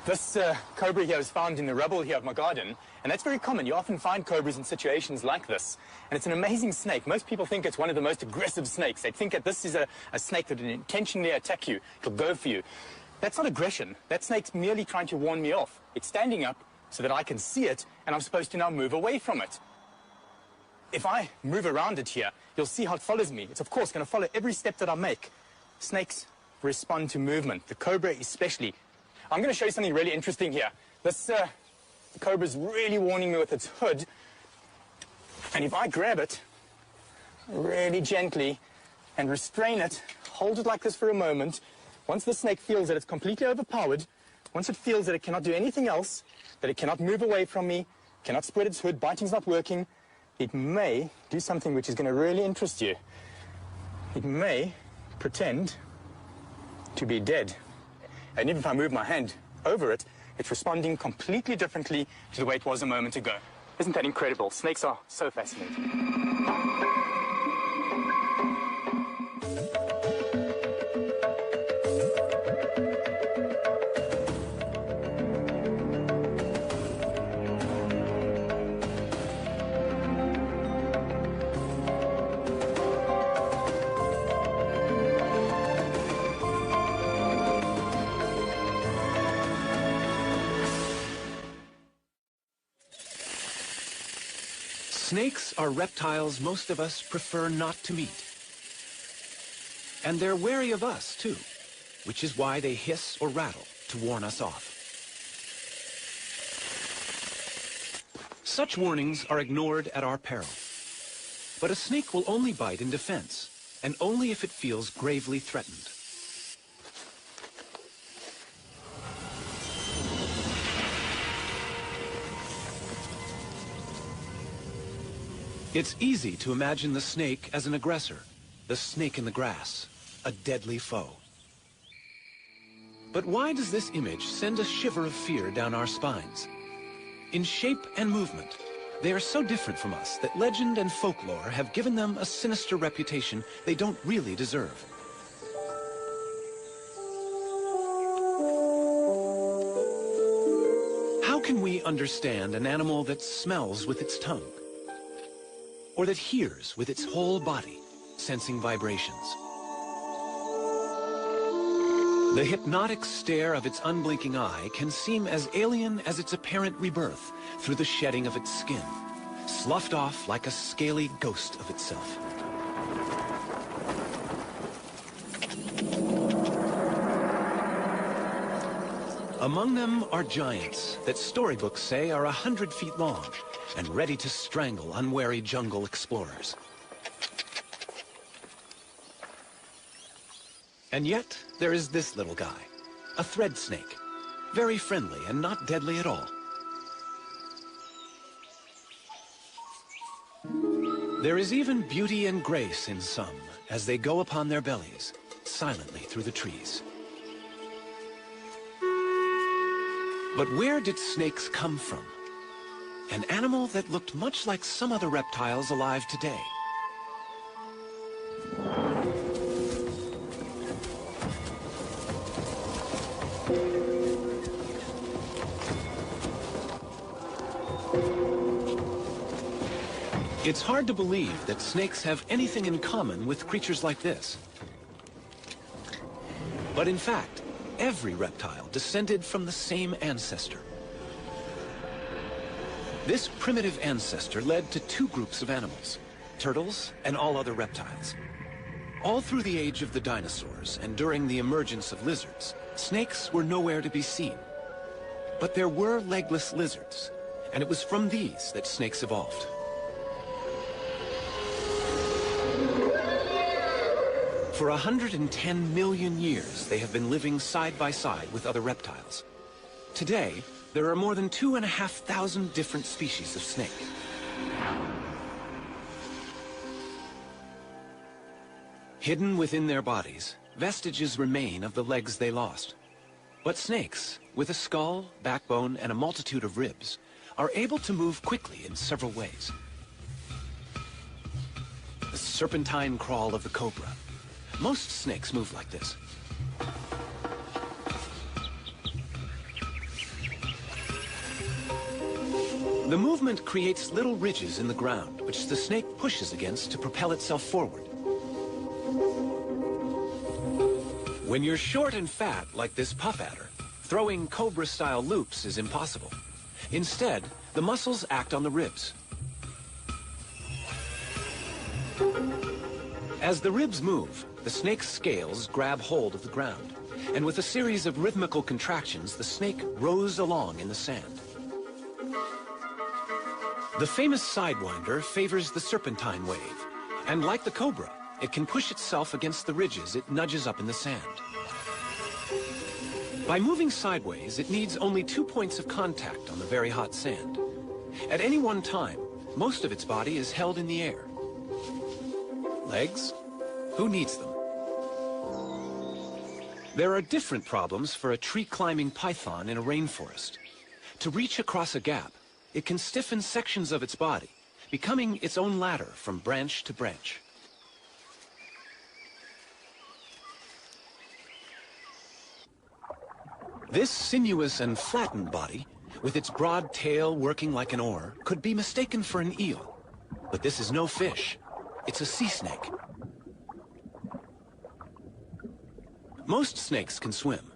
This cobra here was found in the rubble here of my garden, and that's very common. You often find cobras in situations like this, and it's an amazing snake. Most people think it's one of the most aggressive snakes. They think that this is a snake that will intentionally attack you. It'll go for you. That's not aggression. That snake's merely trying to warn me off. It's standing up so that I can see it, and I'm supposed to now move away from it. If I move around it here, you'll see how it follows me. It's, of course, going to follow every step that I make. Snakes respond to movement, the cobra especially. I'm going to show you something really interesting here. This cobra's really warning me with its hood. And if I grab it really gently and restrain it, hold it like this for a moment, once the snake feels that it's completely overpowered, once it feels that it cannot do anything else, that it cannot move away from me, cannot spread its hood, biting's not working, it may do something which is going to really interest you. It may pretend to be dead. And even if I move my hand over it, it's responding completely differently to the way it was a moment ago. Isn't that incredible? Snakes are so fascinating. Snakes are reptiles most of us prefer not to meet. And they're wary of us, too, which is why they hiss or rattle to warn us off. Such warnings are ignored at our peril. But a snake will only bite in defense, and only if it feels gravely threatened. It's easy to imagine the snake as an aggressor, the snake in the grass, a deadly foe. But why does this image send a shiver of fear down our spines? In shape and movement, they are so different from us that legend and folklore have given them a sinister reputation they don't really deserve. How can we understand an animal that smells with its tongue? Or that hears with its whole body, sensing vibrations? The hypnotic stare of its unblinking eye can seem as alien as its apparent rebirth through the shedding of its skin, sloughed off like a scaly ghost of itself. Among them are giants that storybooks say are 100 feet long and ready to strangle unwary jungle explorers. And yet, there is this little guy, a thread snake, very friendly and not deadly at all. There is even beauty and grace in some as they go upon their bellies, silently through the trees. But where did snakes come from? An animal that looked much like some other reptiles alive today. It's hard to believe that snakes have anything in common with creatures like this. But in fact, every reptile descended from the same ancestor. This primitive ancestor led to two groups of animals, turtles and all other reptiles. All through the age of the dinosaurs and during the emergence of lizards, snakes were nowhere to be seen. But there were legless lizards, and it was from these that snakes evolved. For 110 million years, they have been living side by side with other reptiles. Today, there are more than 2,500 different species of snake. Hidden within their bodies, vestiges remain of the legs they lost. But snakes, with a skull, backbone, and a multitude of ribs, are able to move quickly in several ways. The serpentine crawl of the cobra. Most snakes move like this. The movement creates little ridges in the ground, which the snake pushes against to propel itself forward. When you're short and fat, like this puff adder, throwing cobra-style loops is impossible. Instead, the muscles act on the ribs. As the ribs move, the snake's scales grab hold of the ground, and with a series of rhythmical contractions, the snake rows along in the sand. The famous sidewinder favors the serpentine wave, and like the cobra, it can push itself against the ridges it nudges up in the sand. By moving sideways, it needs only 2 points of contact on the very hot sand. At any one time, most of its body is held in the air. Legs? Who needs them? There are different problems for a tree-climbing python in a rainforest. To reach across a gap, it can stiffen sections of its body, becoming its own ladder from branch to branch. This sinuous and flattened body, with its broad tail working like an oar, could be mistaken for an eel. But this is no fish. It's a sea snake. Most snakes can swim,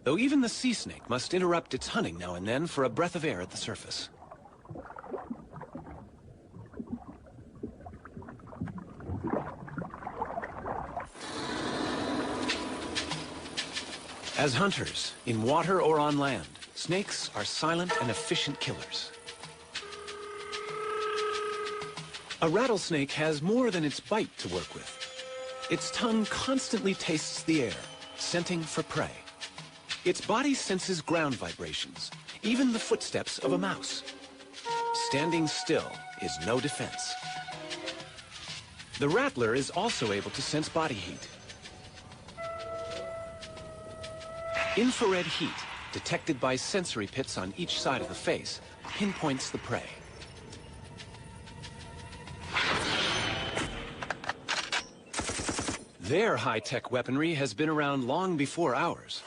though even the sea snake must interrupt its hunting now and then for a breath of air at the surface. As hunters, in water or on land, snakes are silent and efficient killers. A rattlesnake has more than its bite to work with. Its tongue constantly tastes the air, scenting for prey. Its body senses ground vibrations, even the footsteps of a mouse. Standing still is no defense. The rattler is also able to sense body heat. Infrared heat, detected by sensory pits on each side of the face, pinpoints the prey. Their high-tech weaponry has been around long before ours.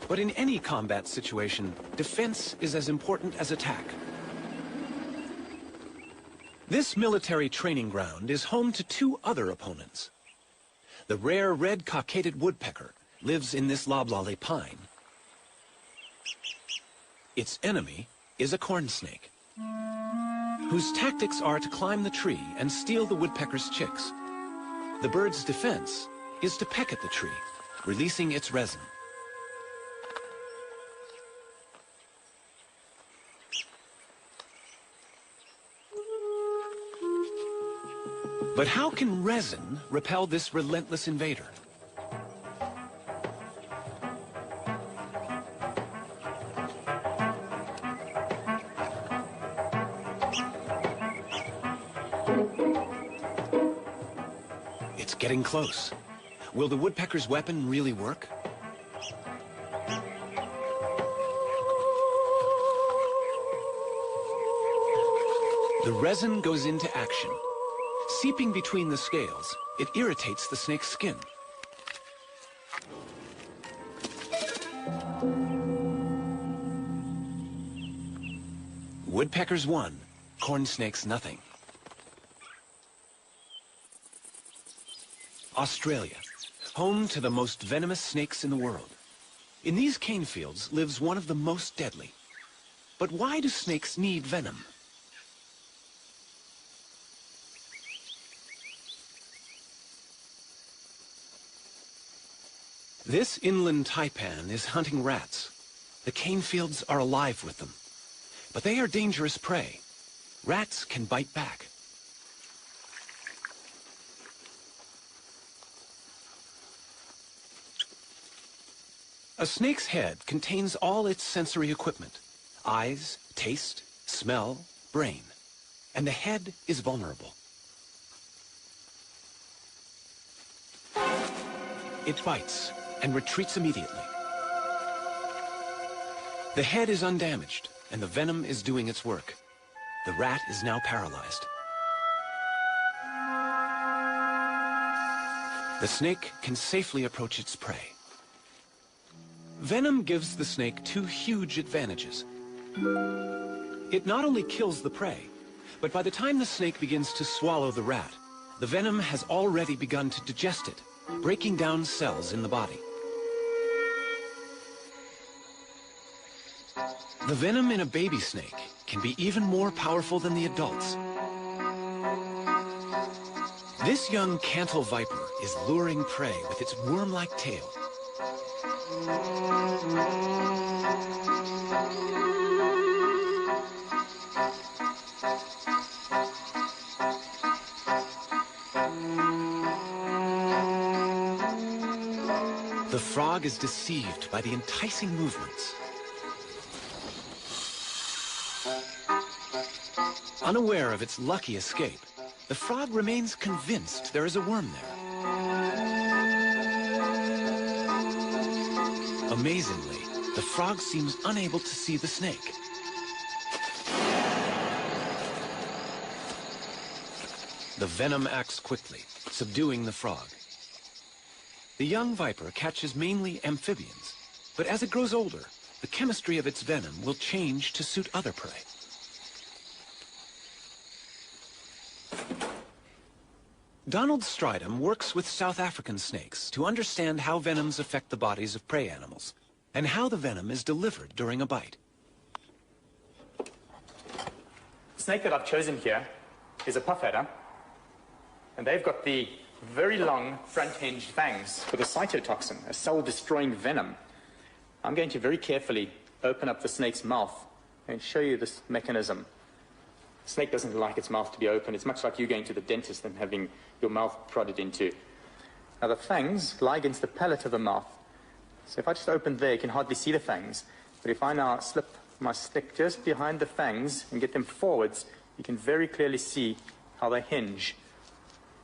But in any combat situation, defense is as important as attack. This military training ground is home to 2 other opponents. The rare red cockaded woodpecker lives in this loblolly pine. Its enemy is a corn snake, whose tactics are to climb the tree and steal the woodpecker's chicks. The bird's defense is to peck at the tree, releasing its resin. But how can resin repel this relentless invader? It's getting close. Will the woodpecker's weapon really work? The resin goes into action. Seeping between the scales, it irritates the snake's skin. Woodpeckers won, corn snakes nothing. Australia, home to the most venomous snakes in the world. In these cane fields lives one of the most deadly. But why do snakes need venom? This inland taipan is hunting rats. The cane fields are alive with them. But they are dangerous prey. Rats can bite back. A snake's head contains all its sensory equipment: eyes, taste, smell, brain. And the head is vulnerable. It bites and retreats immediately. The head is undamaged, and the venom is doing its work. The rat is now paralyzed. The snake can safely approach its prey. Venom gives the snake 2 huge advantages. It not only kills the prey, but by the time the snake begins to swallow the rat, the venom has already begun to digest it, breaking down cells in the body. The venom in a baby snake can be even more powerful than the adults. This young Cantal viper is luring prey with its worm-like tail. The frog is deceived by the enticing movements. Unaware of its lucky escape, the frog remains convinced there is a worm there. Amazingly, the frog seems unable to see the snake. The venom acts quickly, subduing the frog. The young viper catches mainly amphibians, but as it grows older, the chemistry of its venom will change to suit other prey. Donald Stridham works with South African snakes to understand how venoms affect the bodies of prey animals, and how the venom is delivered during a bite. The snake that I've chosen here is a puff adder, and they've got the very long front-hinged fangs with a cytotoxin, a cell-destroying venom. I'm going to very carefully open up the snake's mouth and show you this mechanism. The snake doesn't like its mouth to be open. It's much like you going to the dentist and having your mouth prodded into. Now the fangs lie against the palate of the mouth. So if I just open there, you can hardly see the fangs. But if I now slip my stick just behind the fangs and get them forwards, you can very clearly see how they hinge.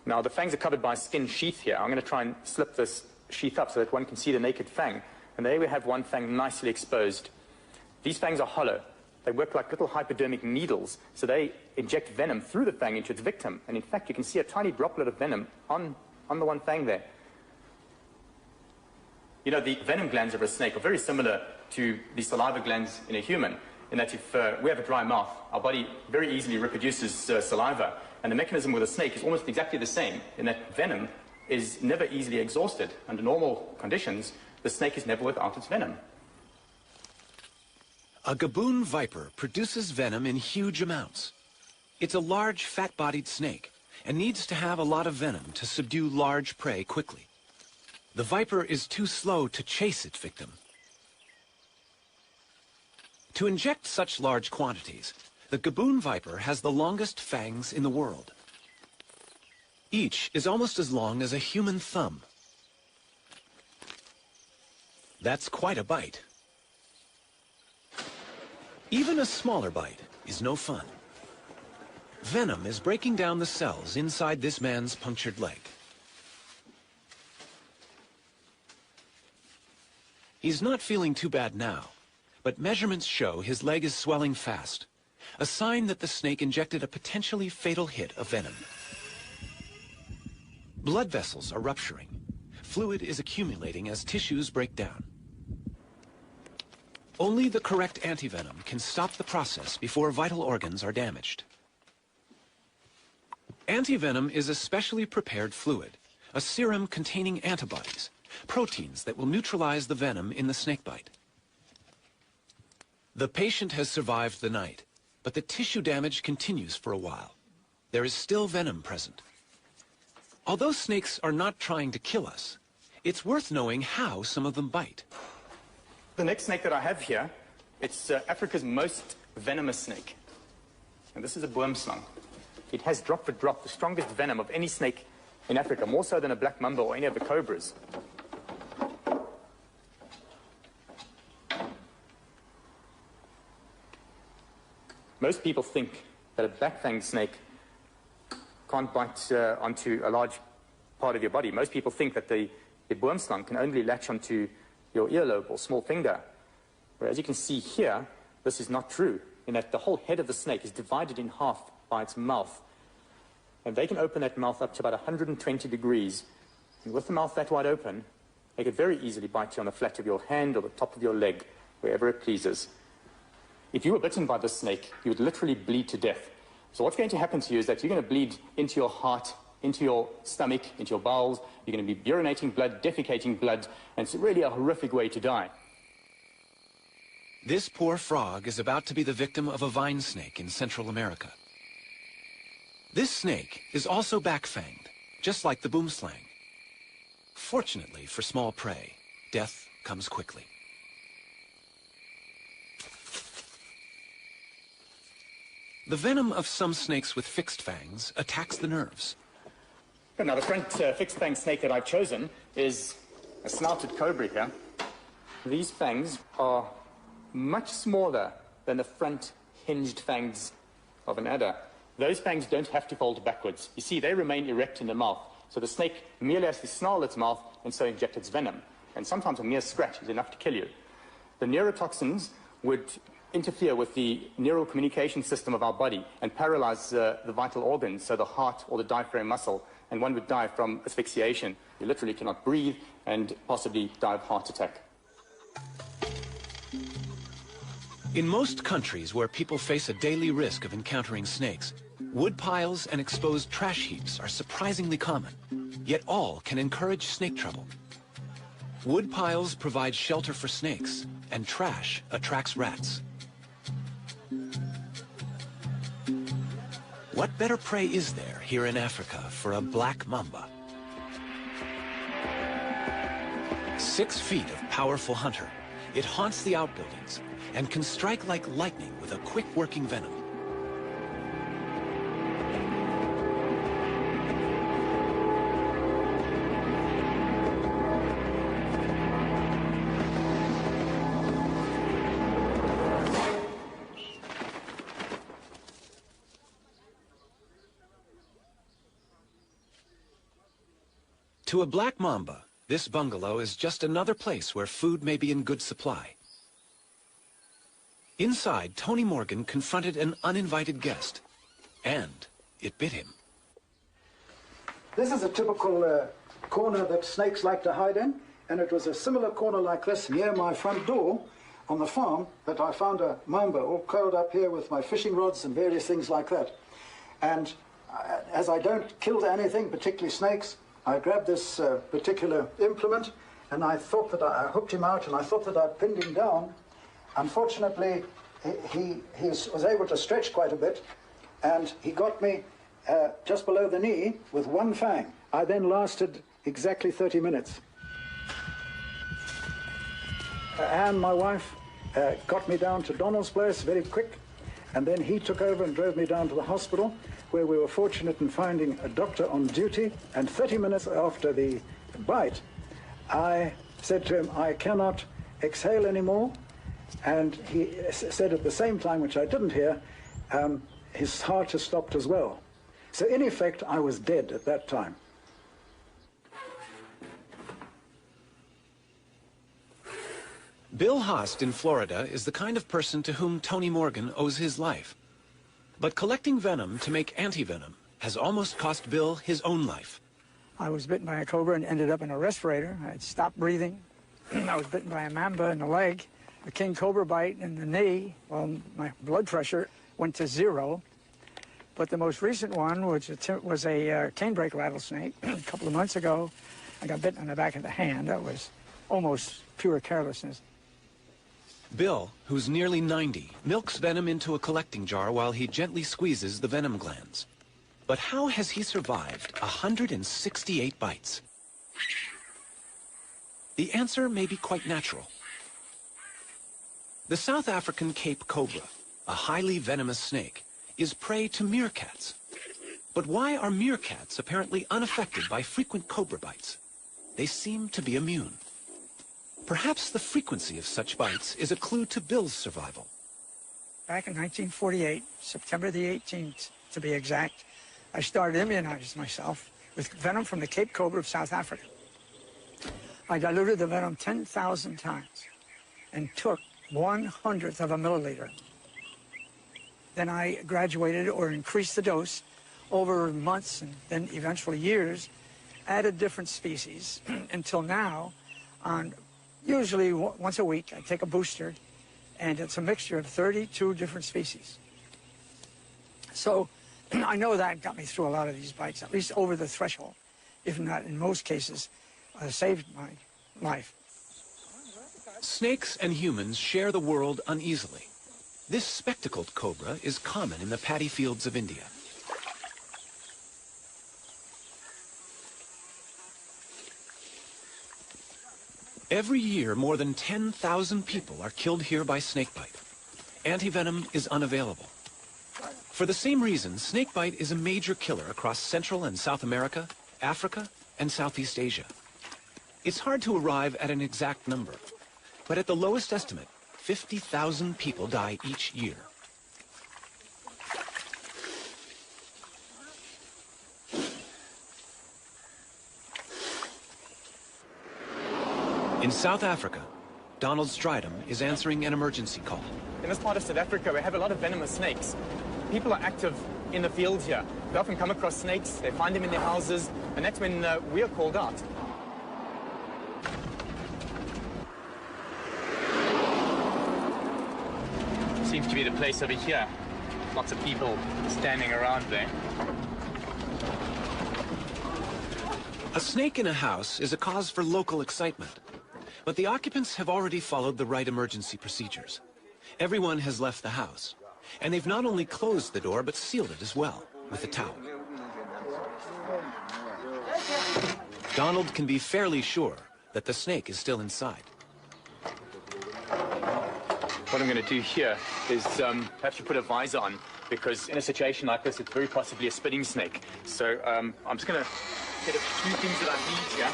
Now the fangs are covered by a skin sheath here. I'm going to try and slip this sheath up so that one can see the naked fang. And there we have one fang nicely exposed. These fangs are hollow. They work like little hypodermic needles, so they inject venom through the fang into its victim. And in fact, you can see a tiny droplet of venom on the one fang there. You know, the venom glands of a snake are very similar to the saliva glands in a human, in that if we have a dry mouth, our body very easily reproduces saliva. And the mechanism with a snake is almost exactly the same, in that venom is never easily exhausted. Under normal conditions, the snake is never without its venom. A Gaboon viper produces venom in huge amounts. It's a large, fat-bodied snake, and needs to have a lot of venom to subdue large prey quickly. The viper is too slow to chase its victim. To inject such large quantities, the Gaboon viper has the longest fangs in the world. Each is almost as long as a human thumb. That's quite a bite. Even a smaller bite is no fun. Venom is breaking down the cells inside this man's punctured leg. He's not feeling too bad now, but measurements show his leg is swelling fast, a sign that the snake injected a potentially fatal hit of venom. Blood vessels are rupturing. Fluid is accumulating as tissues break down. Only the correct antivenom can stop the process before vital organs are damaged. Antivenom is a specially prepared fluid, a serum containing antibodies, proteins that will neutralize the venom in the snakebite. The patient has survived the night, but the tissue damage continues for a while. There is still venom present. Although snakes are not trying to kill us, it's worth knowing how some of them bite. The next snake that I have here, it's Africa's most venomous snake. And this is a boomslang. It has drop for drop the strongest venom of any snake in Africa, more so than a black mamba or any of the cobras. Most people think that a black-fanged snake can't bite onto a large part of your body. Most people think that the boomslang can only latch onto your earlobe or small finger. Whereas you can see here, this is not true, in that the whole head of the snake is divided in half by its mouth. And they can open that mouth up to about 120 degrees. And with the mouth that wide open, they could very easily bite you on the flat of your hand or the top of your leg, wherever it pleases. if you were bitten by this snake, you would literally bleed to death. So what's going to happen to you is that you're going to bleed into your heart, into your stomach, into your bowels. You're going to be urinating blood, defecating blood, and it's really a horrific way to die. This poor frog is about to be the victim of a vine snake in Central America. This snake is also back-fanged, just like the boomslang. Fortunately for small prey, death comes quickly. The venom of some snakes with fixed fangs attacks the nerves. Now, the front fixed fang snake that I've chosen is a snouted cobra here. These fangs are much smaller than the front hinged fangs of an adder. Those fangs don't have to fold backwards. You see, they remain erect in the mouth. So the snake merely has to snarl its mouth and so inject its venom. And sometimes a mere scratch is enough to kill you. The neurotoxins would interfere with the neural communication system of our body and paralyze the vital organs, so the heart or the diaphragm muscle, and one would die from asphyxiation. You literally cannot breathe and possibly die of heart attack. In most countries where people face a daily risk of encountering snakes, wood piles and exposed trash heaps are surprisingly common, yet all can encourage snake trouble. Wood piles provide shelter for snakes, and trash attracts rats. What better prey is there here in Africa for a black mamba? 6 feet of powerful hunter, it haunts the outbuildings and can strike like lightning with a quick-working venom. To a black mamba, this bungalow is just another place where food may be in good supply. Inside, Tony Morgan confronted an uninvited guest, and it bit him. This is a typical corner that snakes like to hide in, and it was a similar corner like this near my front door on the farm that I found a mamba all curled up here with my fishing rods and various things like that. And as I don't kill anything, particularly snakes, I grabbed this particular implement, and I thought that I hooked him out, and I thought that I'd pinned him down. Unfortunately, he was able to stretch quite a bit, and he got me just below the knee with one fang. I then lasted exactly 30 minutes. Anne, my wife, got me down to Donald's place very quick, and then he took over and drove me down to the hospital, where we were fortunate in finding a doctor on duty. And 30 minutes after the bite, I said to him, I cannot exhale anymore. And he said at the same time, which I didn't hear, his heart has stopped as well. So in effect, I was dead at that time. Bill Haast in Florida is the kind of person to whom Tony Morgan owes his life. But collecting venom to make anti-venom has almost cost Bill his own life. I was bitten by a cobra and ended up in a respirator. I had stopped breathing. I was bitten by a mamba in the leg, a king cobra bite in the knee. Well, my blood pressure went to 0. But the most recent one, which was a canebrake rattlesnake, a couple of months ago, I got bitten on the back of the hand. That was almost pure carelessness. Bill, who's nearly 90, milks venom into a collecting jar while he gently squeezes the venom glands. But how has he survived 168 bites? The answer may be quite natural. The South African Cape cobra, a highly venomous snake, is prey to meerkats. But why are meerkats apparently unaffected by frequent cobra bites? They seem to be immune. Perhaps the frequency of such bites is a clue to Bill's survival. Back in 1948, September the 18th to be exact, I started immunizing myself with venom from the Cape cobra of South Africa. I diluted the venom 10,000 times and took 1/100th of a milliliter. Then I graduated or increased the dose over months and then eventually years, added different species until now, on usually once a week, I take a booster, and it's a mixture of 32 different species. So I know that got me through a lot of these bites, at least over the threshold, if not in most cases, saved my life. Snakes and humans share the world uneasily. This spectacled cobra is common in the paddy fields of India. Every year, more than 10,000 people are killed here by snakebite. Antivenom is unavailable. For the same reason, snakebite is a major killer across Central and South America, Africa, and Southeast Asia. It's hard to arrive at an exact number, but at the lowest estimate, 50,000 people die each year. In South Africa, Donald Strydom is answering an emergency call. In this part of South Africa, we have a lot of venomous snakes. People are active in the fields here. They often come across snakes, they find them in their houses, and that's when we are called out. Seems to be the place over here. Lots of people standing around there. A snake in a house is a cause for local excitement. But the occupants have already followed the right emergency procedures. Everyone has left the house. And they've not only closed the door, but sealed it as well, with a towel. Donald can be fairly sure that the snake is still inside. What I'm going to do here is have to put a visor on, because in a situation like this, it's very possibly a spitting snake. So I'm just going to get a few things that I need here.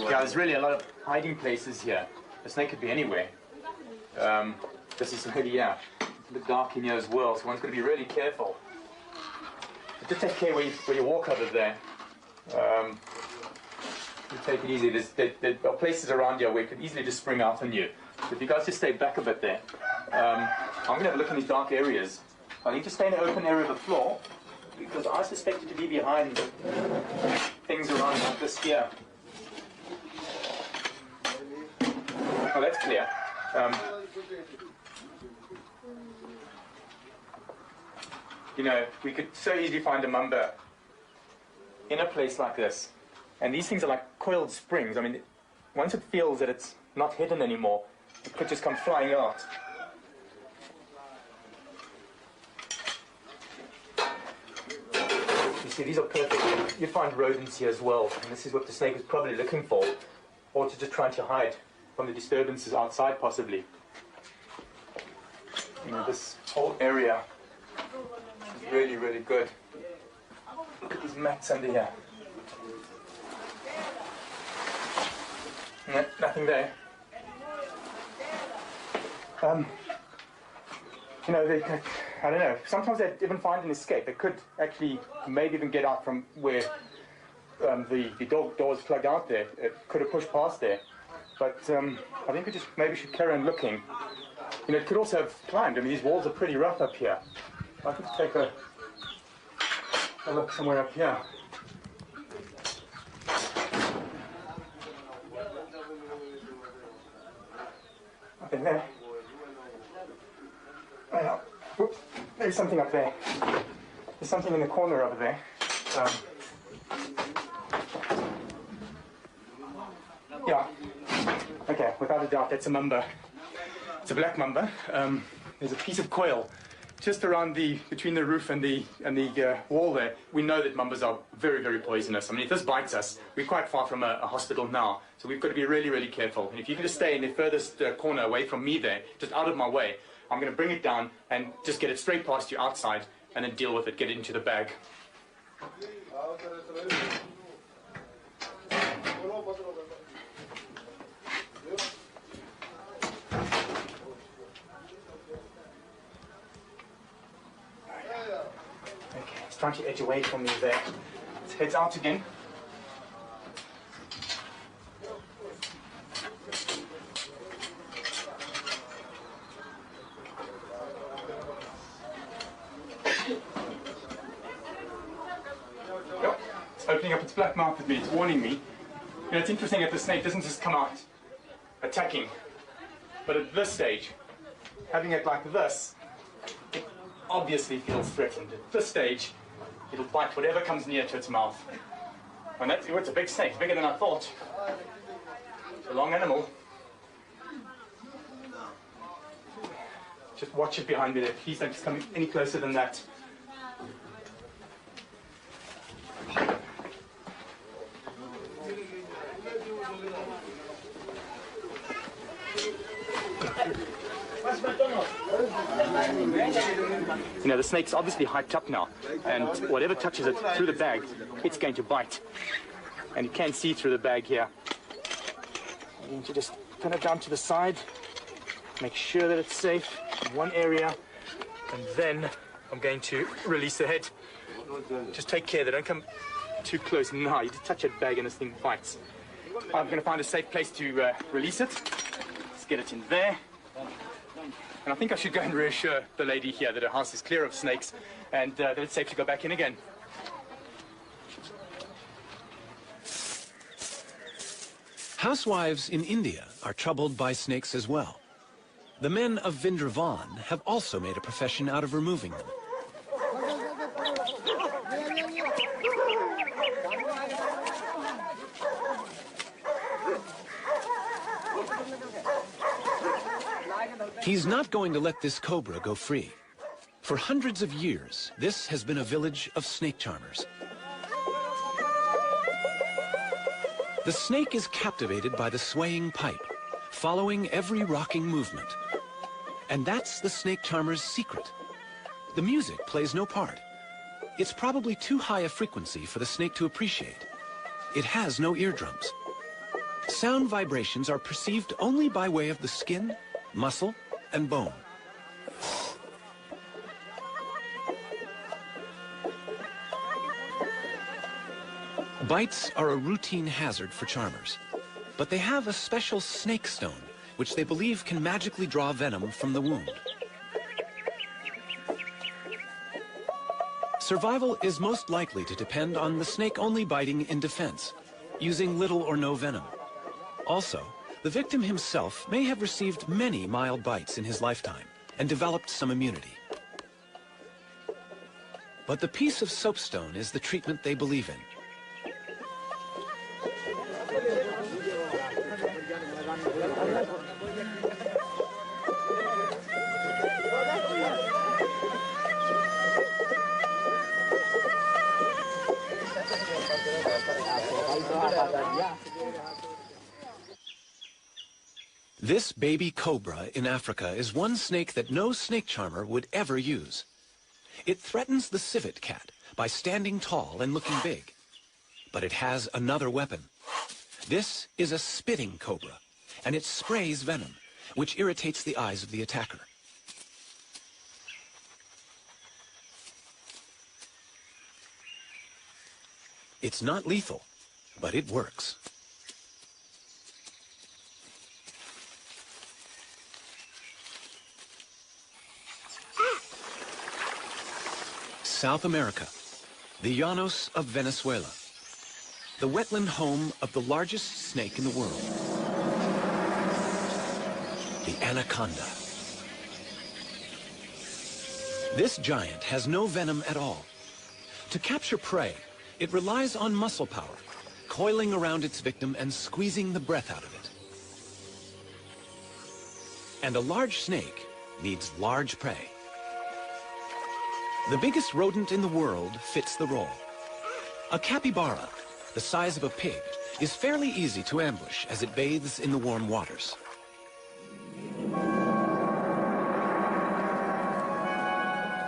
Yeah, there's really a lot of hiding places here. The snake could be anywhere. This is really, yeah, it's a bit dark in here as well, so one's got to be really careful. But just take care where you walk over there. You take it easy. There are places around here where it could easily just spring out on you. So if you guys just stay back a bit there. I'm going to have a look in these dark areas. I need to stay in the open area of the floor, because I suspect it to be behind things around like this here. Oh, that's clear. You know, we could so easily find a mamba in a place like this. And these things are like coiled springs. I mean, once it feels that it's not hidden anymore, it could just come flying out. You see, these are perfect. You'd find rodents here as well, and this is what the snake is probably looking for, or to just trying to hide from the disturbances outside, possibly. You know, this whole area is really, really good. Look at these mats under here. No, nothing there. You know, I don't know, sometimes they even find an escape. They could actually maybe even get out from where the door was plugged out there. It could have pushed past there. But I think we just maybe should carry on looking. You know, it could also have climbed. I mean, these walls are pretty rough up here. I could take a look somewhere up here. Up in there. Oh, whoops. There's something up there. There's something in the corner over there. Yeah. Okay, without a doubt, that's a mamba. It's a black mamba. There's a piece of coil just around between the roof and the wall there. We know that mambas are very, very poisonous. I mean, if this bites us, we're quite far from a hospital now, so we've got to be really, really careful. And if you can just stay in the furthest corner away from me there, just out of my way, I'm going to bring it down and just get it straight past you outside, and then deal with it, get it into the bag. Okay, it's trying to edge away from me there. It heads out again. looking up its black mouth at me. It's warning me. And it's interesting that the snake doesn't just come out attacking, but at this stage, having it like this, it obviously feels threatened. At this stage, it'll bite whatever comes near to its mouth. And that's, it's a big snake, bigger than I thought. It's a long animal. Just watch it behind me there. Please don't just come any closer than that. You know, the snake's obviously hyped up now, and whatever touches it through the bag, it's going to bite. And you can see through the bag here. You need to just pin it down to the side, make sure that it's safe in one area, and then I'm going to release the head. Just take care, they don't come too close. Now, you just touch that bag and this thing bites. I'm going to find a safe place to release it. Let's get it in there. And I think I should go and reassure the lady here that her house is clear of snakes and that it's safe to go back in again. Housewives in India are troubled by snakes as well. The men of Vrindavan have also made a profession out of removing them. He's not going to let this cobra go free. For hundreds of years, this has been a village of snake charmers. The snake is captivated by the swaying pipe, following every rocking movement. And that's the snake charmer's secret. The music plays no part. It's probably too high a frequency for the snake to appreciate. It has no eardrums. Sound vibrations are perceived only by way of the skin, muscle, and bone. Bites are a routine hazard for charmers, but they have a special snake stone, which they believe can magically draw venom from the wound. Survival is most likely to depend on the snake only biting in defense, using little or no venom. Also, the victim himself may have received many mild bites in his lifetime and developed some immunity. But the piece of soapstone is the treatment they believe in. This baby cobra in Africa is one snake that no snake charmer would ever use. It threatens the civet cat by standing tall and looking big. But it has another weapon. This is a spitting cobra, and it sprays venom, which irritates the eyes of the attacker. It's not lethal, but it works. South America, the Llanos of Venezuela, the wetland home of the largest snake in the world, the anaconda. This giant has no venom at all. To capture prey, it relies on muscle power, coiling around its victim and squeezing the breath out of it. And a large snake needs large prey. The biggest rodent in the world fits the role. A capybara, the size of a pig, is fairly easy to ambush as it bathes in the warm waters.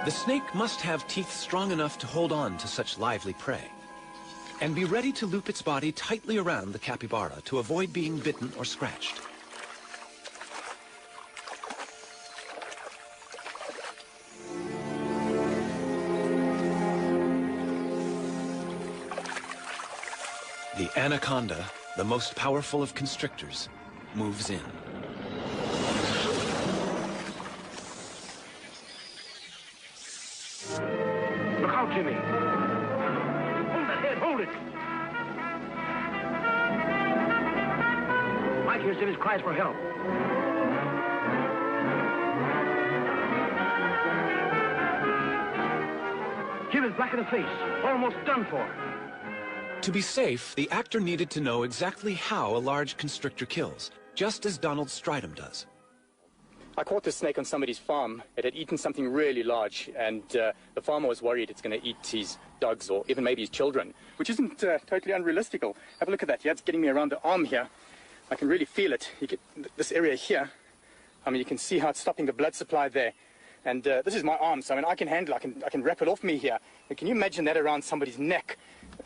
The snake must have teeth strong enough to hold on to such lively prey, and be ready to loop its body tightly around the capybara to avoid being bitten or scratched. The anaconda, the most powerful of constrictors, moves in. Look out, Jimmy. Hold that head, hold it. hears Jimmy's cries for help. Jim is black in the face, almost done for. To be safe, the actor needed to know exactly how a large constrictor kills, just as Donald Stridham does. I caught this snake on somebody's farm. It had eaten something really large, and the farmer was worried it's going to eat his dogs or even maybe his children, which isn't totally unrealistical. Have a look at that. Yeah, it's getting me around the arm here. I can really feel it. You get this area here. I mean, you can see how it's stopping the blood supply there. And this is my arm, so I mean, I can handle it. I can wrap it off me here. But can you imagine that around somebody's neck?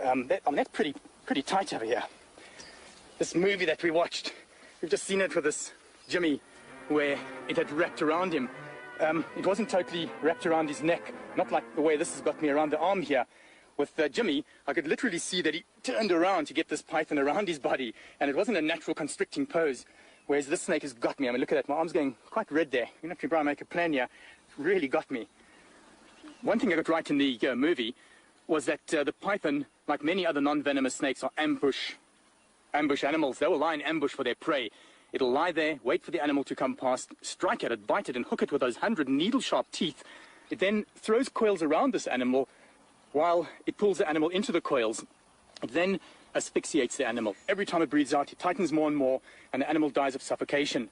I mean, that's pretty tight over here. This movie that we watched, we've just seen it with this Jimmy, where it had wrapped around him. It wasn't totally wrapped around his neck, not like the way this has got me around the arm here. With Jimmy, I could literally see that he turned around to get this python around his body, and it wasn't a natural constricting pose, whereas this snake has got me. I mean, look at that, my arm's going quite red there. You have to try and make a plan here. It really got me. One thing I got right in the movie was that the python, like many other non-venomous snakes, are ambush animals. They will lie in ambush for their prey. It'll lie there, wait for the animal to come past, strike at it, bite it, and hook it with those 100 needle-sharp teeth. It then throws coils around this animal while it pulls the animal into the coils. It then asphyxiates the animal. Every time it breathes out, it tightens more and more, and the animal dies of suffocation.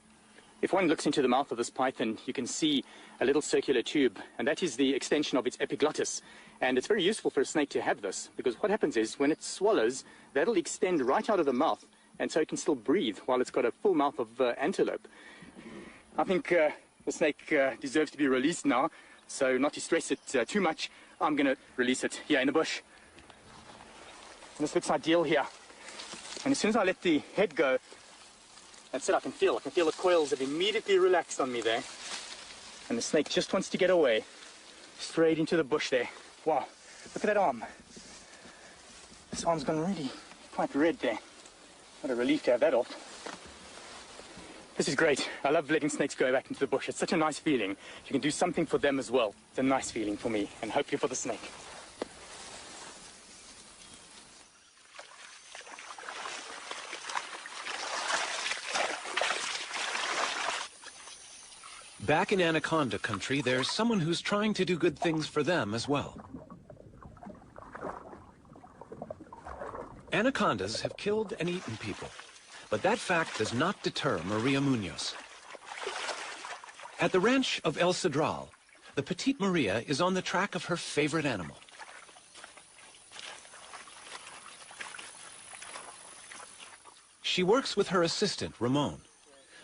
If one looks into the mouth of this python, you can see a little circular tube, and that is the extension of its epiglottis. And it's very useful for a snake to have this, because what happens is, when it swallows, that'll extend right out of the mouth, and so it can still breathe while it's got a full mouth of antelope. I think the snake deserves to be released now, so not to stress it too much, I'm going to release it here in the bush. And this looks ideal here. And as soon as I let the head go, that's it, I can feel the coils have immediately relaxed on me there. And the snake just wants to get away, straight into the bush there. Wow, look at that arm. This arm's gone really quite red there. What a relief to have that off. This is great. I love letting snakes go back into the bush. It's such a nice feeling. You can do something for them as well. It's a nice feeling for me, and hopefully for the snake. Back in anaconda country, there's someone who's trying to do good things for them as well. Anacondas have killed and eaten people, but that fact does not deter Maria Munoz. At the ranch of El Cedral, the petite Maria is on the track of her favorite animal. She works with her assistant, Ramon.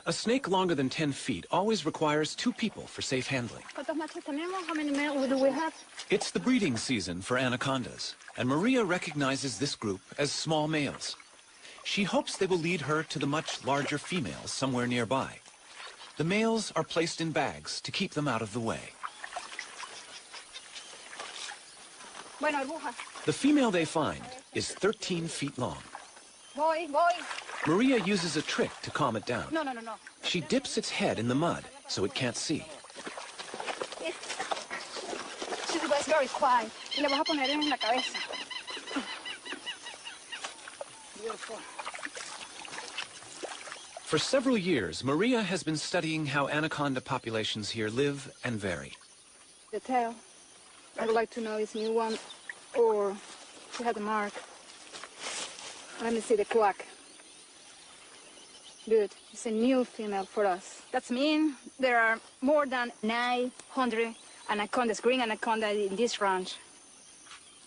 A snake longer than 10 feet always requires 2 people for safe handling. How many males do we have? It's the breeding season for anacondas, and Maria recognizes this group as small males. She hopes they will lead her to the much larger females somewhere nearby. The males are placed in bags to keep them out of the way. The female they find is 13 feet long. Voy. Maria uses a trick to calm it down. No. She dips its head in the mud so it can't see. She's very quiet. Y le vas a poner en la cabeza. Beautiful. For several years, Maria has been studying how anaconda populations here live and vary. The tail. I would like to know is new one or she had a mark. Let me see the quack. Good. It's a new female for us. That means there are more than 900 anacondas, green anaconda in this ranch.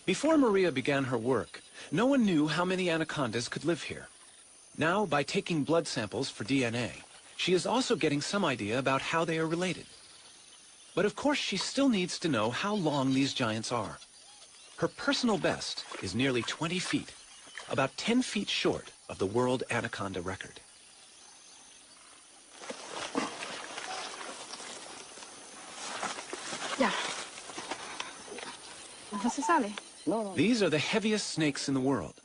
Before Maria began her work, no one knew how many anacondas could live here. Now, by taking blood samples for DNA, she is also getting some idea about how they are related. But of course, she still needs to know how long these giants are. Her personal best is nearly 20 feet, about 10 feet short of the world anaconda record. Yeah. No se sale. These are the heaviest snakes in the world,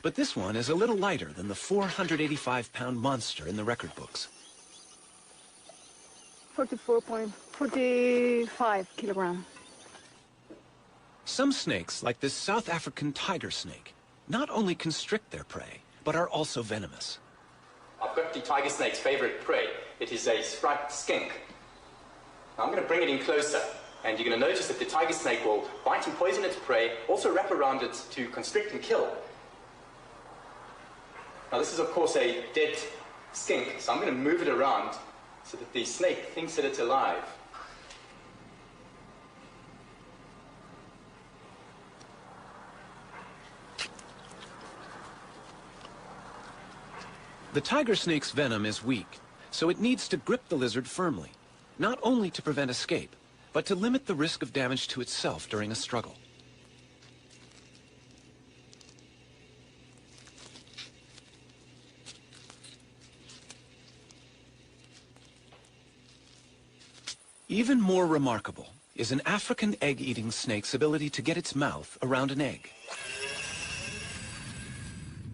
but this one is a little lighter than the 485-pound monster in the record books. 44.45 kilograms. Some snakes, like this South African tiger snake, not only constrict their prey, but are also venomous. I've got the tiger snake's favorite prey. It is a striped skink. Now I'm going to bring it in closer, and you're going to notice that the tiger snake will bite and poison its prey, also wrap around it to constrict and kill. Now this is of course a dead skink, so I'm going to move it around so that the snake thinks that it's alive. The tiger snake's venom is weak, so it needs to grip the lizard firmly, not only to prevent escape, but to limit the risk of damage to itself during a struggle. Even more remarkable is an African egg-eating snake's ability to get its mouth around an egg.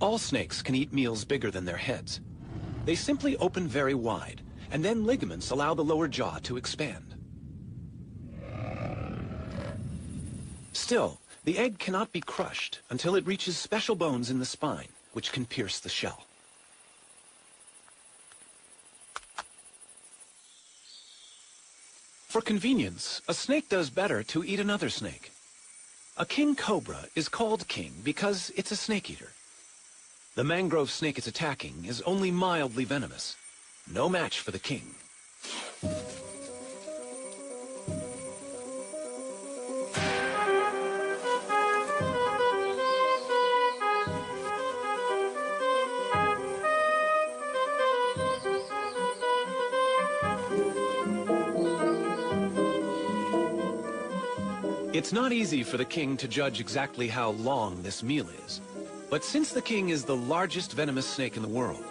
All snakes can eat meals bigger than their heads. They simply open very wide, and then ligaments allow the lower jaw to expand. Still, the egg cannot be crushed until it reaches special bones in the spine, which can pierce the shell. For convenience, a snake does better to eat another snake. A king cobra is called king because it's a snake eater. The mangrove snake it's attacking is only mildly venomous. No match for the king. It's not easy for the king to judge exactly how long this meal is. But since the king is the largest venomous snake in the world,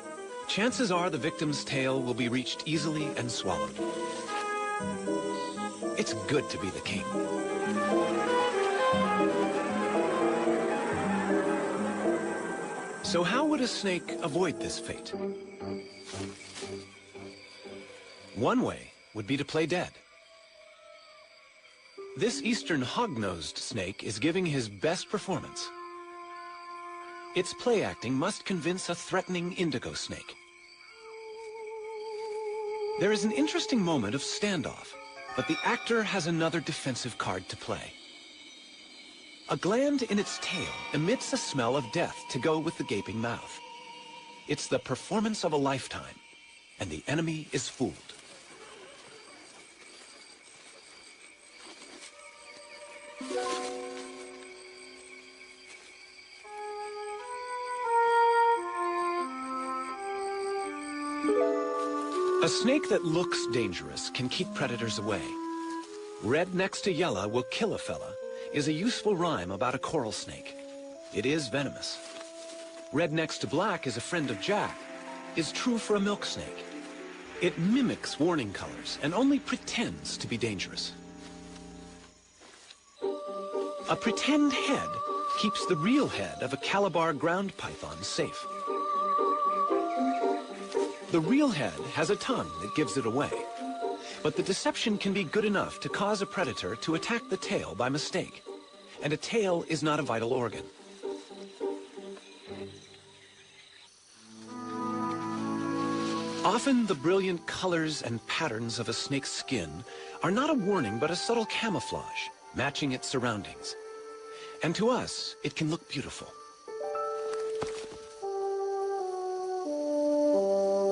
chances are the victim's tail will be reached easily and swallowed. It's good to be the king. So how would a snake avoid this fate? One way would be to play dead. This eastern hog-nosed snake is giving his best performance. Its play acting must convince a threatening indigo snake. There is an interesting moment of standoff, but the actor has another defensive card to play. A gland in its tail emits a smell of death to go with the gaping mouth. It's the performance of a lifetime, and the enemy is fooled. A snake that looks dangerous can keep predators away. Red next to yellow will kill a fella is a useful rhyme about a coral snake. It is venomous. Red next to black is a friend of Jack is true for a milk snake. It mimics warning colors and only pretends to be dangerous. A pretend head keeps the real head of a Calabar ground python safe. The real head has a tongue that gives it away, but the deception can be good enough to cause a predator to attack the tail by mistake, and a tail is not a vital organ. Often the brilliant colors and patterns of a snake's skin are not a warning but a subtle camouflage, matching its surroundings. And to us, it can look beautiful.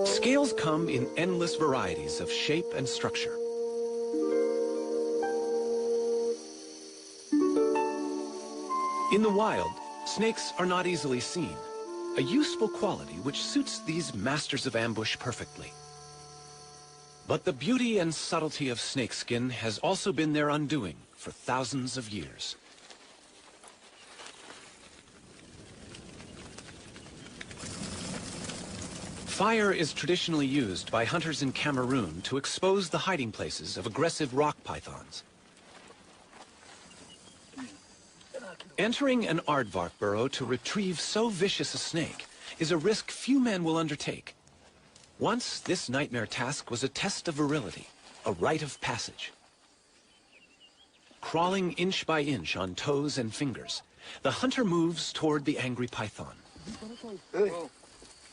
Scales come in endless varieties of shape and structure. In the wild, snakes are not easily seen, a useful quality which suits these masters of ambush perfectly. But the beauty and subtlety of snakeskin has also been their undoing for thousands of years. Fire is traditionally used by hunters in Cameroon to expose the hiding places of aggressive rock pythons. Entering an aardvark burrow to retrieve so vicious a snake is a risk few men will undertake. Once, this nightmare task was a test of virility, a rite of passage. Crawling inch by inch on toes and fingers, the hunter moves toward the angry python.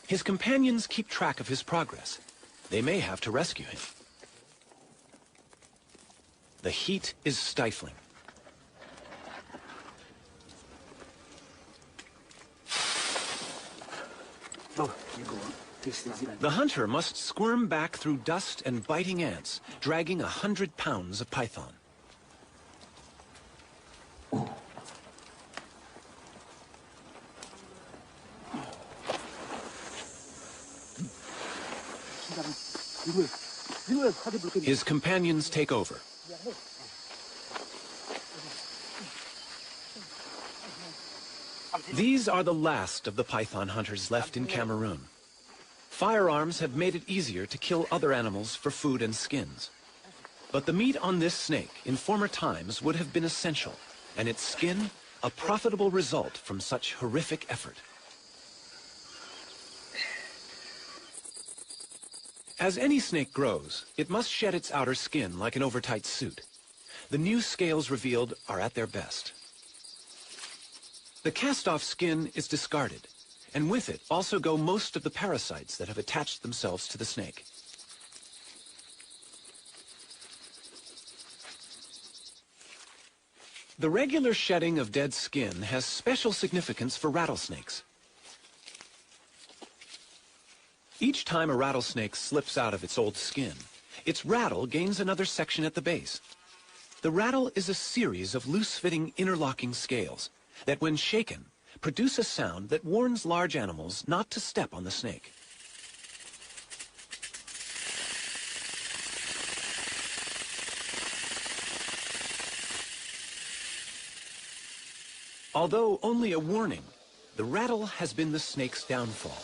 His companions keep track of his progress. They may have to rescue him. The heat is stifling. The hunter must squirm back through dust and biting ants, dragging 100 pounds of python. His companions take over. These are the last of the python hunters left in Cameroon. Firearms have made it easier to kill other animals for food and skins. But the meat on this snake in former times would have been essential, and its skin a profitable result from such horrific effort. As any snake grows, it must shed its outer skin like an overtight suit. The new scales revealed are at their best. The cast-off skin is discarded, and with it also go most of the parasites that have attached themselves to the snake. The regular shedding of dead skin has special significance for rattlesnakes. Each time a rattlesnake slips out of its old skin, its rattle gains another section at the base. The rattle is a series of loose-fitting interlocking scales that, when shaken, produce a sound that warns large animals not to step on the snake. Although only a warning, the rattle has been the snake's downfall.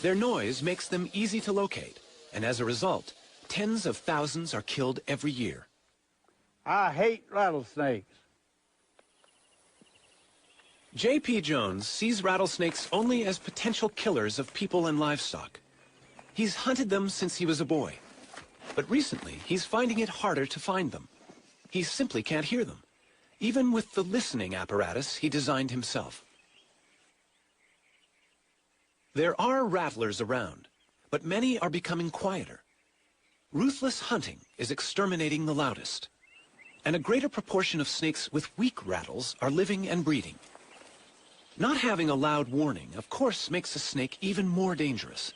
Their noise makes them easy to locate, and as a result, tens of thousands are killed every year. I hate rattlesnakes. J.P. Jones sees rattlesnakes only as potential killers of people and livestock. He's hunted them since he was a boy, but recently he's finding it harder to find them. He simply can't hear them, even with the listening apparatus he designed himself. There are rattlers around, but many are becoming quieter. Ruthless hunting is exterminating the loudest, and a greater proportion of snakes with weak rattles are living and breeding. Not having a loud warning, of course, makes a snake even more dangerous.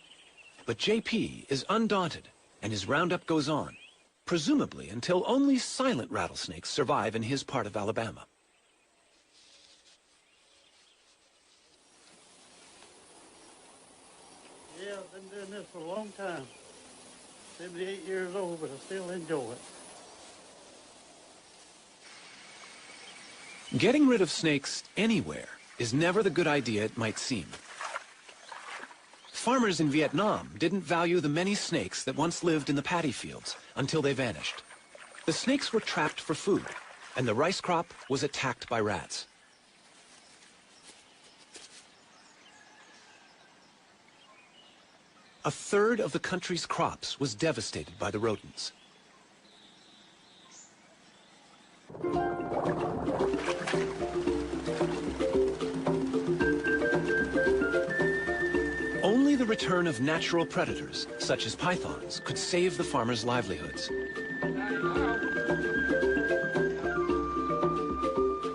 But J.P. is undaunted, and his roundup goes on, presumably until only silent rattlesnakes survive in his part of Alabama. Yeah, I've been doing this for a long time. 78 years old, but I still enjoy it. Getting rid of snakes anywhere is never the good idea it might seem. Farmers in Vietnam didn't value the many snakes that once lived in the paddy fields until they vanished. The snakes were trapped for food, and the rice crop was attacked by rats. A third of the country's crops was devastated by the rodents. Only the return of natural predators, such as pythons, could save the farmers' livelihoods.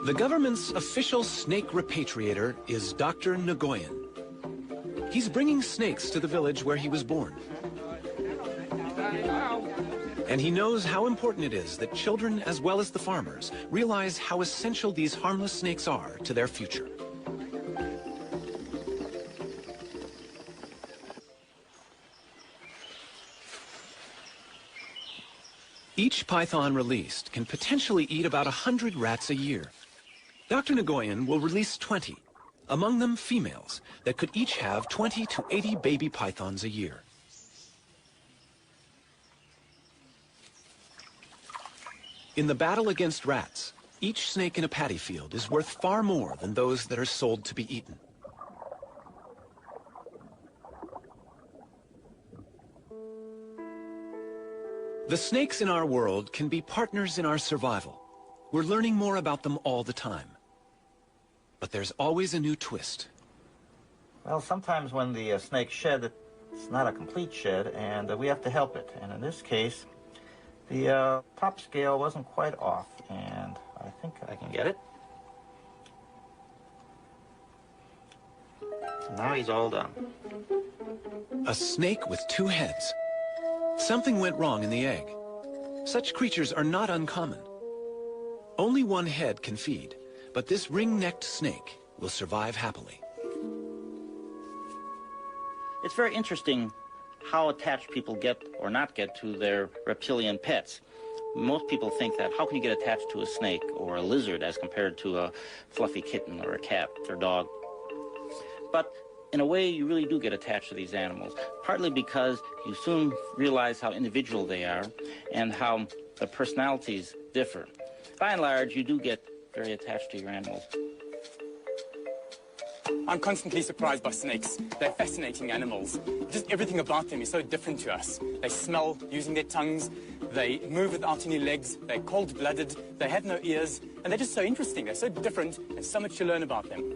The government's official snake repatriator is Dr. Nguyen. He's bringing snakes to the village where he was born. And he knows how important it is that children, as well as the farmers, realize how essential these harmless snakes are to their future. Each python released can potentially eat about 100 rats a year. Dr. Nguyen will release 20, among them females, that could each have 20 to 80 baby pythons a year. In the battle against rats, each snake in a paddy field is worth far more than those that are sold to be eaten. The snakes in our world can be partners in our survival. We're learning more about them all the time. But there's always a new twist. Well, sometimes when the snake shed, it's not a complete shed, and we have to help it. And in this case, the top scale wasn't quite off, and I think I can get it. Now he's all done. A snake with two heads. Something went wrong in the egg. Such creatures are not uncommon. Only one head can feed, but this ring-necked snake will survive happily. It's very interesting how attached people get or not get to their reptilian pets. Most people think that how can you get attached to a snake or a lizard as compared to a fluffy kitten or a cat or dog? But in a way, you really do get attached to these animals, partly because you soon realize how individual they are and how the personalities differ. By and large, you do get very attached to your animals. I'm constantly surprised by snakes. They're fascinating animals. Just everything about them is so different to us. They smell using their tongues. They move without any legs. They're cold-blooded. They have no ears. And they're just so interesting. They're so different. There's so much to learn about them.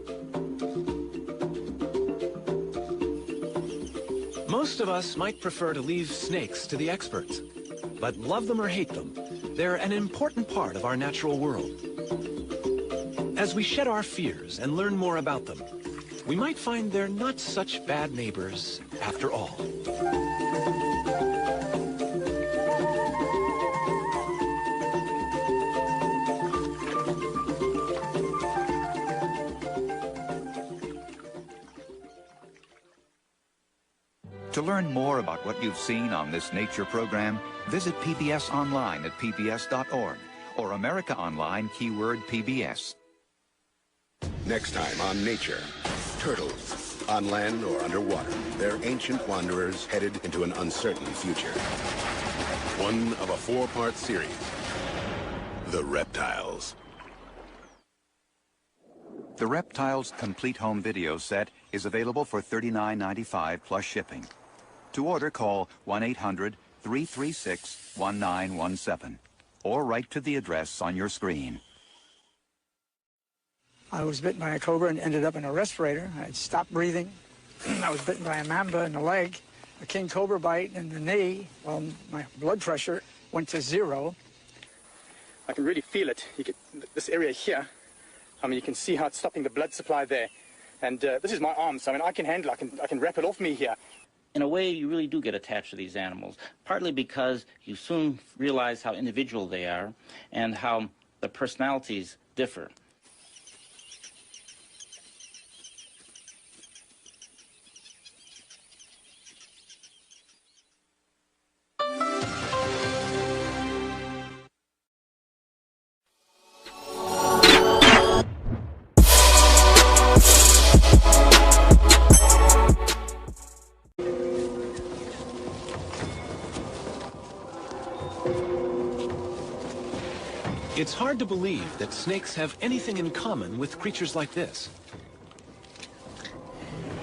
Most of us might prefer to leave snakes to the experts. But love them or hate them, they're an important part of our natural world. As we shed our fears and learn more about them, we might find they're not such bad neighbors after all. To learn more about what you've seen on this nature program, visit PBS online at pbs.org or America Online keyword PBS. Next time on Nature, turtles, on land or underwater. They're ancient wanderers headed into an uncertain future. One of a four-part series, The Reptiles. The Reptiles Complete Home Video Set is available for $39.95 plus shipping. To order, call 1-800-336-1917 or write to the address on your screen. I was bitten by a cobra and ended up in a respirator. I stopped breathing. I was bitten by a mamba in the leg, a king cobra bite in the knee. Well, my blood pressure went to 0. I can really feel it. You get this area here. I mean, you can see how it's stopping the blood supply there. And this is my arm, so I mean, I can handle it. I can wrap it off me here. In a way, you really do get attached to these animals, partly because you soon realize how individual they are and how the personalities differ. It's hard to believe that snakes have anything in common with creatures like this.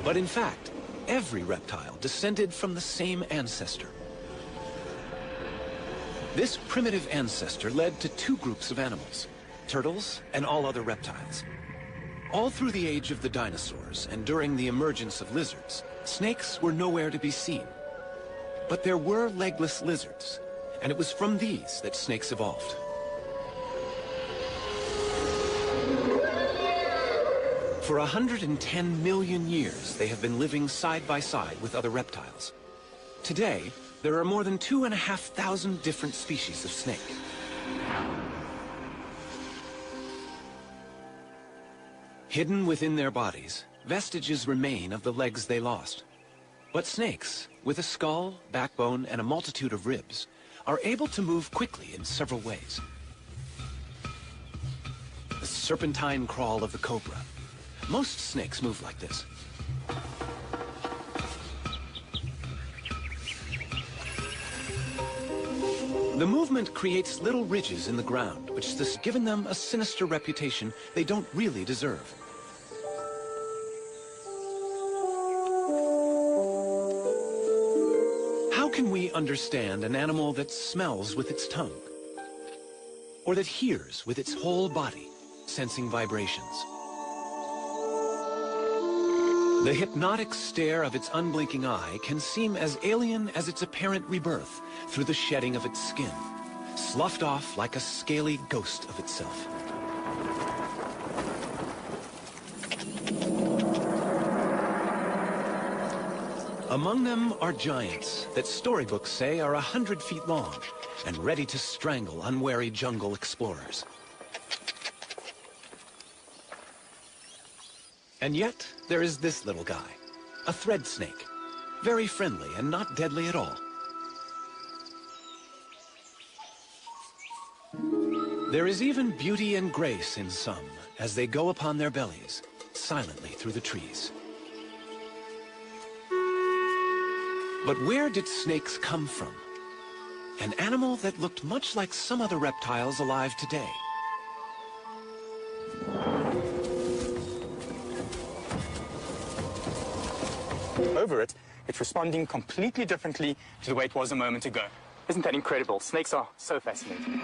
But in fact, every reptile descended from the same ancestor. This primitive ancestor led to two groups of animals, turtles and all other reptiles. All through the age of the dinosaurs and during the emergence of lizards, snakes were nowhere to be seen. But there were legless lizards, and it was from these that snakes evolved. For 110 million years, they have been living side by side with other reptiles. Today, there are more than 2,500 different species of snake. Hidden within their bodies, vestiges remain of the legs they lost. But snakes, with a skull, backbone, and a multitude of ribs, are able to move quickly in several ways. The serpentine crawl of the cobra. Most snakes move like this. The movement creates little ridges in the ground, which has given them a sinister reputation they don't really deserve. How can we understand an animal that smells with its tongue? Or that hears with its whole body, sensing vibrations? The hypnotic stare of its unblinking eye can seem as alien as its apparent rebirth through the shedding of its skin, sloughed off like a scaly ghost of itself. Among them are giants that storybooks say are 100 feet long and ready to strangle unwary jungle explorers. And yet, there is this little guy, a thread snake, very friendly and not deadly at all. There is even beauty and grace in some as they go upon their bellies, silently through the trees. But where did snakes come from? An animal that looked much like some other reptiles alive today. Over it, it's responding completely differently to the way it was a moment ago. Isn't that incredible? Snakes are so fascinating.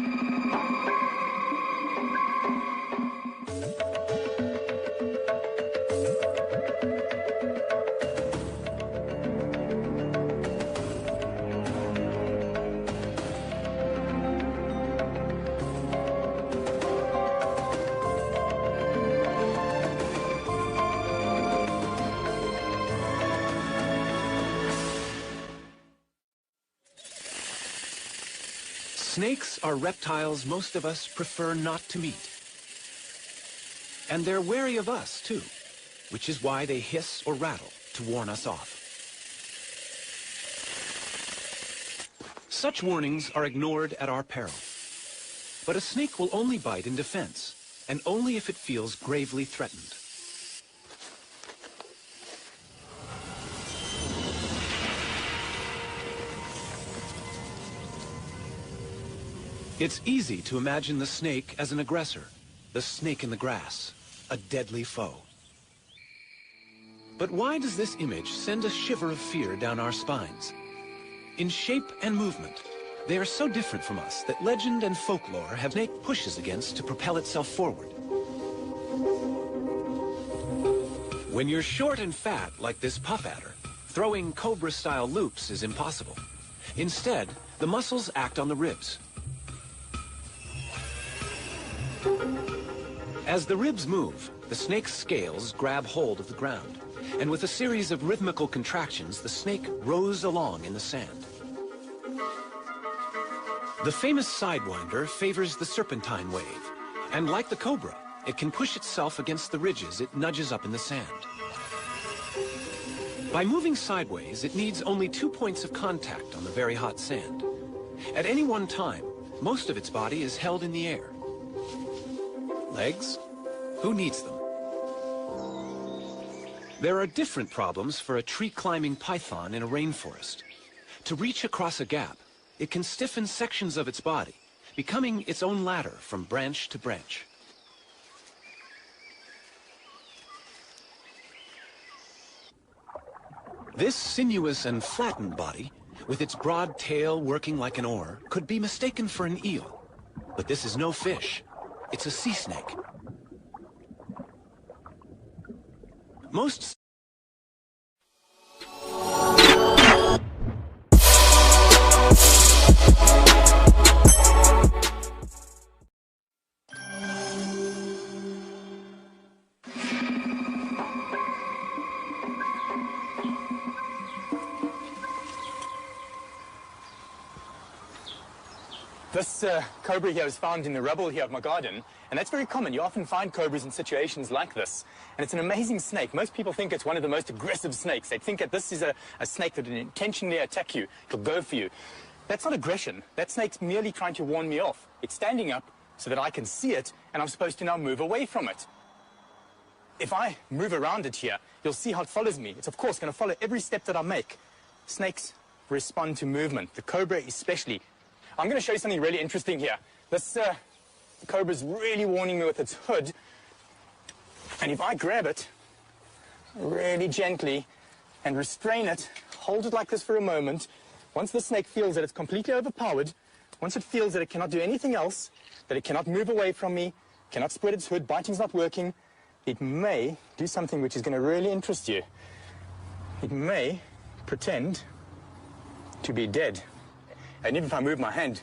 Snakes are reptiles most of us prefer not to meet. And they're wary of us, too, which is why they hiss or rattle to warn us off. Such warnings are ignored at our peril. But a snake will only bite in defense, and only if it feels gravely threatened. It's easy to imagine the snake as an aggressor, the snake in the grass, a deadly foe. But why does this image send a shiver of fear down our spines? In shape and movement, they are so different from us that legend and folklore have snake pushes against to propel itself forward. When you're short and fat like this puff adder, throwing cobra-style loops is impossible. Instead, the muscles act on the ribs. As the ribs move, the snake's scales grab hold of the ground, and with a series of rhythmical contractions, the snake rows along in the sand. The famous sidewinder favors the serpentine wave, and like the cobra, it can push itself against the ridges it nudges up in the sand. By moving sideways, it needs only 2 points of contact on the very hot sand. At any one time, most of its body is held in the air. Legs? Who needs them? There are different problems for a tree-climbing python in a rainforest. To reach across a gap, it can stiffen sections of its body, becoming its own ladder from branch to branch. This sinuous and flattened body, with its broad tail working like an oar, could be mistaken for an eel. But this is no fish. It's a sea snake. Most This cobra here is found in the rubble here of my garden, and that's very common. You often find cobras in situations like this, and it's an amazing snake. Most people think it's one of the most aggressive snakes. They think that this is a snake that will intentionally attack you. It'll go for you. That's not aggression. That snake's merely trying to warn me off. It's standing up so that I can see it, and I'm supposed to now move away from it. If I move around it here, you'll see how it follows me. It's, of course, going to follow every step that I make. Snakes respond to movement, the cobra especially. I'm going to show you something really interesting here. This cobra's really warning me with its hood. And if I grab it really gently and restrain it, hold it like this for a moment, once the snake feels that it's completely overpowered, once it feels that it cannot do anything else, that it cannot move away from me, cannot spread its hood, biting's not working, it may do something which is going to really interest you. It may pretend to be dead. And even if I move my hand